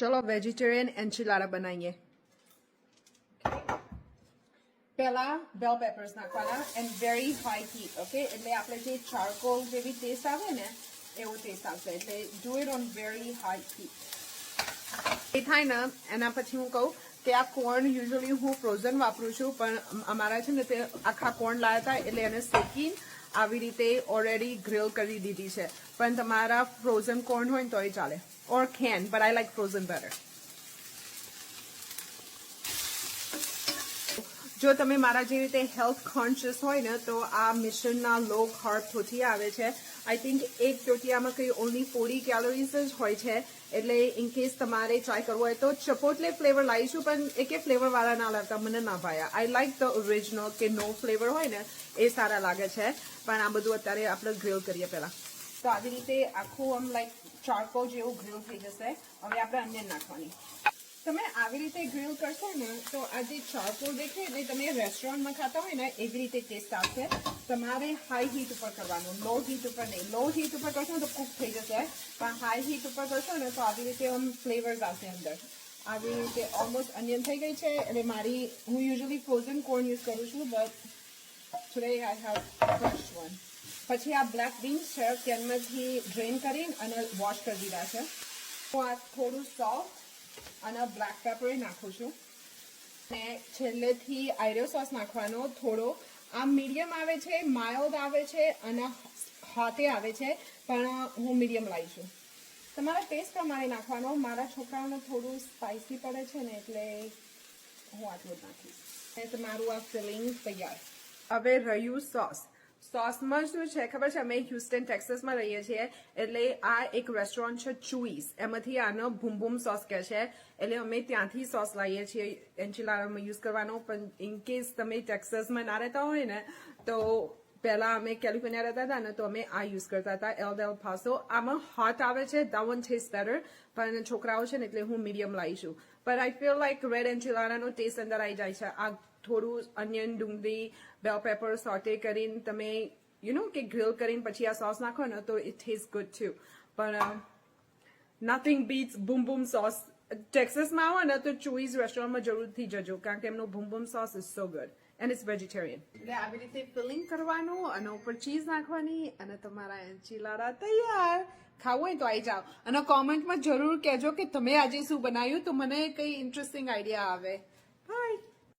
चलो वेजिटेरियन एन्चिलाडा बनाइए. પહેલા બેલ પેપર્સ નાખવાના and very high heat. Okay, એટલે આપણે જે ચારકોલ જેવી ટેસ્ટ આવે ને એવો ટેસ્ટ આવશે. એટલે do it on very high heat. એ થાય ને એના પછી હું કહું કે આ કોર્ન યુઝ્યુઅલી હું ફ્રોઝન વાપરું છું, પણ અમારા છે ને તે આખા કોર્ન લાવ્યા હતા એટલે એને શેકી આવી રીતે ઓલરેડી ગ્રીલ કરી દીધી છે. પણ તમારા ફ્રોઝન કોર્ન હોય ને તોય ચાલે, or can, but I like frozen better. જો તમે મારા જેવી રીતે હેલ્થ કોન્શિયસ હોય ને તો આ મિશનના લો કાર્બ ટોટિયા આવે છે. આઈ થિંક એક ટોટિયામાં કંઈ ઓનલી 40 કેલોરીઝ જ હોય છે. એટલે ઇન કેસ તમારે ટ્રાય કરવો હોય તો ચપોટલે ફ્લેવર લાવીશું, પણ એકે ફ્લેવરવાળા ના લાવતા, મને ના ભાયા. આઈ લાઈક ધ ઓરિજિનલ કે નો ફ્લેવર હોય ને એ સારા લાગે છે. પણ આ બધું અત્યારે આપણે ગ્રીલ કરીએ પહેલાં. તો આવી રીતે આખું આમ લાઈક ચારકોલ જેવું ગ્રીલ થઈ જશે. હવે આપણે અનિયન નાખવાની. તમે આવી રીતે ગ્રીલ કરશો ને તો આ જે ચારકોલ દેખે એટલે તમે રેસ્ટોરન્ટમાં ખાતા હોય ને એવી રીતે ટેસ્ટ આવશે. તમારે હાઈ હીટ ઉપર કરવાનું, લો હીટ ઉપર નહીં. લો હીટ ઉપર કરશો તો કુક થઈ જશે, પણ હાઈ હીટ ઉપર કરશો ને તો આવી રીતે આમ ફ્લેવર્સ આવશે અંદર. આવી રીતે ઓલમોસ્ટ અનિયન થઈ ગઈ છે. એટલે હું યુઝ્યુઅલી ફ્રોઝન કોર્ન યુઝ કરું છું, but today I have fresh one. પછી આ બ્લેક બીન્સ છે તેમાંથી ડ્રેન કરીને અને વોશ કરી દીધા છે. હું આ થોડું સોલ્ટ અને બ્લેક પેપર નાખું છું. અને છેલ્લેથી આયરો સોસ નાખવાનો થોડો. આ મીડિયમ આવે છે, માઇલ્ડ આવે છે અને હોટે આવે છે, પણ હું મીડિયમ લાવી છું. તમારા ટેસ્ટ પ્રમાણે નાખવાનો. મારા છોકરાઓને થોડું સ્પાઇસી પડે છે ને એટલે હું આટલું જ નાખીશ. અને તમારું આ ફિલિંગ તૈયાર. હવે રહ્યું સોસ. સોસમાં શું છે ખબર છે, અમે હ્યુસ્ટન ટેક્સાસમાં રહીએ છીએ, એટલે આ એક રેસ્ટોરન્ટ છે ચુઈસ, એમાંથી આનો બૂમ બૂમ સોસ કહે છે. એટલે અમે ત્યાંથી સોસ લાવીએ છીએ એન્ચિલાડામાં યુઝ કરવાનો. પણ ઇન કેસ તમે ટેક્સાસમાં ના રહેતા હોય ને તો પહેલા અમે કેલિફોર્નિયા રહેતા હતા ને તો અમે આ યુઝ કરતા હતા, એલ ડેલ પાસો. આમાં હોટ આવે છે, that one tastes better, પણ છોકરાઓ છે ને એટલે હું મીડિયમ લાવીશું. પણ આઈ ફીલ લાઈક રેડ એન્ચિલાડાનો ટેસ્ટ અંદર આવી જાય છે. આ થોડું અનિયન, ડુંગળી, બેલ પેપર સોટે કરીને તમે કે ગ્રીલ કરીને પછી આ સોસ નાખો ને તો ઇટ ટેસ્ટ ગુડ ટુ. પણ નથિંગ બીટ્સ બૂમ બૂમ સોસ. ટેક્સાસમાં આવો ને તો ચુઈઝ રેસ્ટોરન્ટમાં જરૂરથી જજો, કારણ કે એમનું boom boom sauce is so good and it's vegetarian. એટલે આવી રીતે ફિલિંગ કરવાનું અને ઉપર ચીઝ નાખવાની અને તમારા એન્ચિલાડા તૈયાર. ખાવું હોય તો આવી જાઓ અને કોમેન્ટમાં જરૂર કહેજો કે તમે આજે શું બનાવ્યું, તો મને કઈ ઇન્ટરેસ્ટિંગ આઈડિયા આવે. બાય.